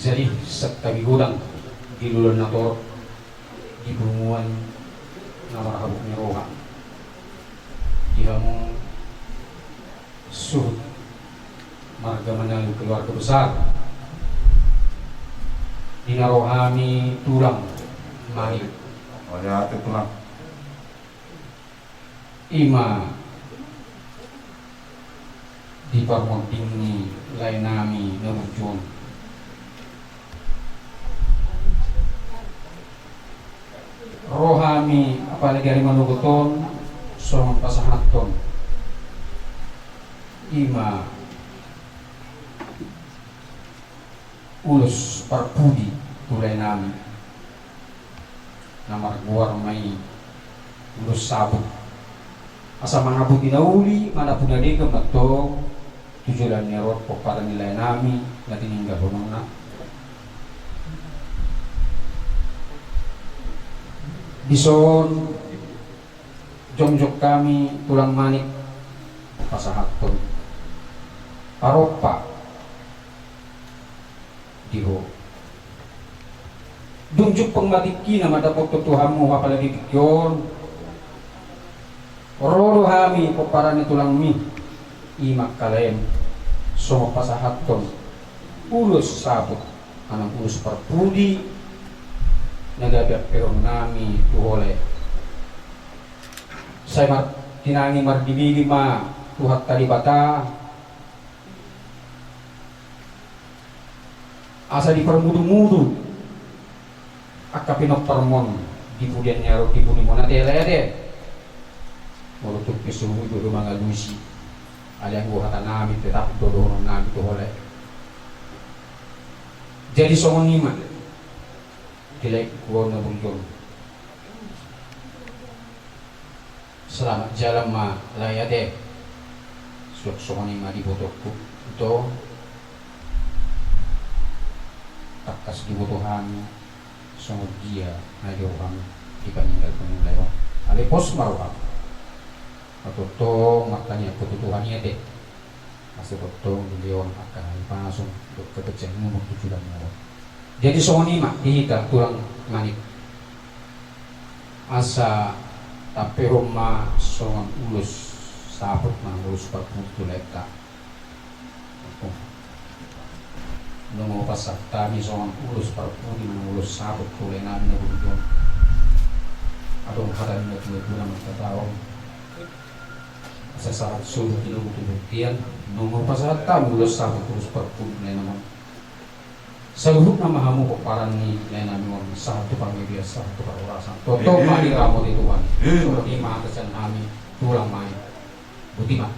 Jadi sekali gudang di lulun nator di bunguan nama habuknya roha dihamu suhut marga menalu keluarga besar dinarohami tulang mani ya itu tulang ima di parmontingni lainami nerujun rohami apalagi dari manuguton somong pasahaton ima ulus parpudi tulay nami na marguar may ulus sabot asa mga buti na uli manapun na di kamatong tujulan ni rot po para nilay nami na tiningga po na bison jongjok kami tulang manik pasahaton paropa diho dunjuk pengmatiki na madapot tutuhamu apalagi dikyon roro hami peparan tulang mi imak kalem somo pasahaton ulus sabut anang ulus parpudi nagabyak pero nami tuhole saya mar tinangi mardibigi ma tuhat talibata asa di permudu-mudu akapinok permon di budian nyaro di buni mona tele mulutuk pisuhu itu mga lusi aliang buhatan nami tetap dodohon nami tuhole jadi songon nima dilek kuwa na bungjong selamat jalan ma layade suak songon nima di botokku itu takas dibutuhan songon dia na diorang dipaninggal penilai alipos maruha atau to makanya kebutuhan niya deh masih betul milion akan ipasong kekecen nomor 7 dan nomor jadi songon ima dihita tulang manik asa tapi rumah songon ulus sabut mang ulus parputu leka nungo pasak tami songon ulus parputu mang ulus sabut kulay namin na bunjon adong karan na tuwa na magtatawag sa saat suruh tinubuk-tubuktian nungo pasak tami ulus sabut ulus parputu na naman sa luhut na mahamu ko parang ni namin mo sa ito pang ibias sa ito pang orasan totoo mali ka mo dituan so di makakasan namin tulang main buti ma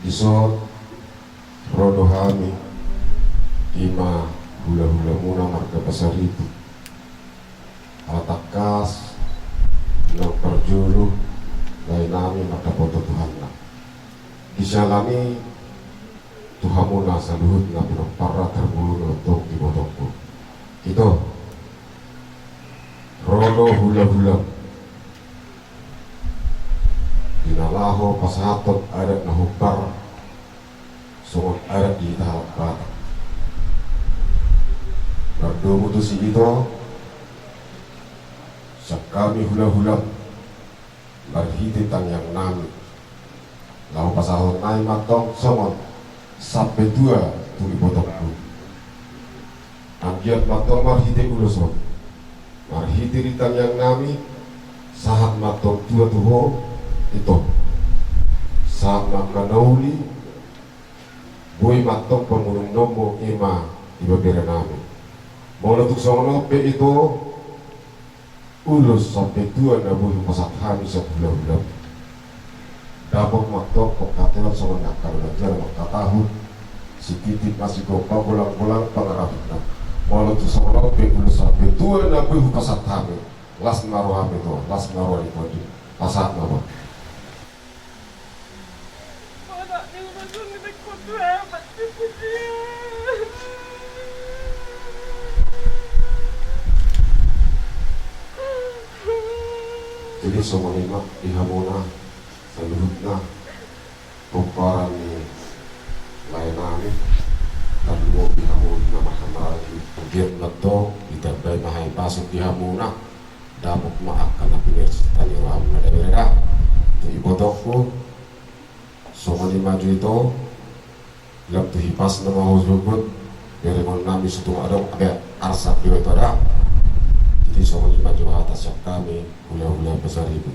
isot rodohami ima hula-hula muna marga pasaribu atakas ng perjulu lain namin makapoto Tuhan na isyalami Tuhan muna sa luhut na pinagpara terbulu untuk ibotokku ito rodo hula-hula dinalaho pasahatot adat na hupar sungot adat di tahap bata berdoa mutusi ito sa kami hula-hula berhititan yang nami lahu pasahot na matong sungot sampai 2 tuli potokku anggiat matong marhite uloson marhite ritang yang nami sahat matong 2 tuho ito saat makanauli boy matong pemulung nomo ima ibabira nami mau letuk sono pe itu ulus sampai 2 na boy pasat kami sa bulan-bulan dapat maktok pagkatilan sa mga karanajan magkatahod si titik masih gopa bulang-bulang pangarapit na walau tu sa mga pegulus sampai 2 na boy pasat kami las narohami to las narohami to di pasat na ba jadi semua lima ihamuna sa luhut na kumparan ni lain namin dan mo ihamun na get mato itabai mahai pasuk di hamuna dapat maakkan universitas yang lama daerah tu ibodokku somani maju itu lap tu hipas nama husbut dari nami sutung ada arsak itu ada jadi somani maju atas kami hula-hula besar ibu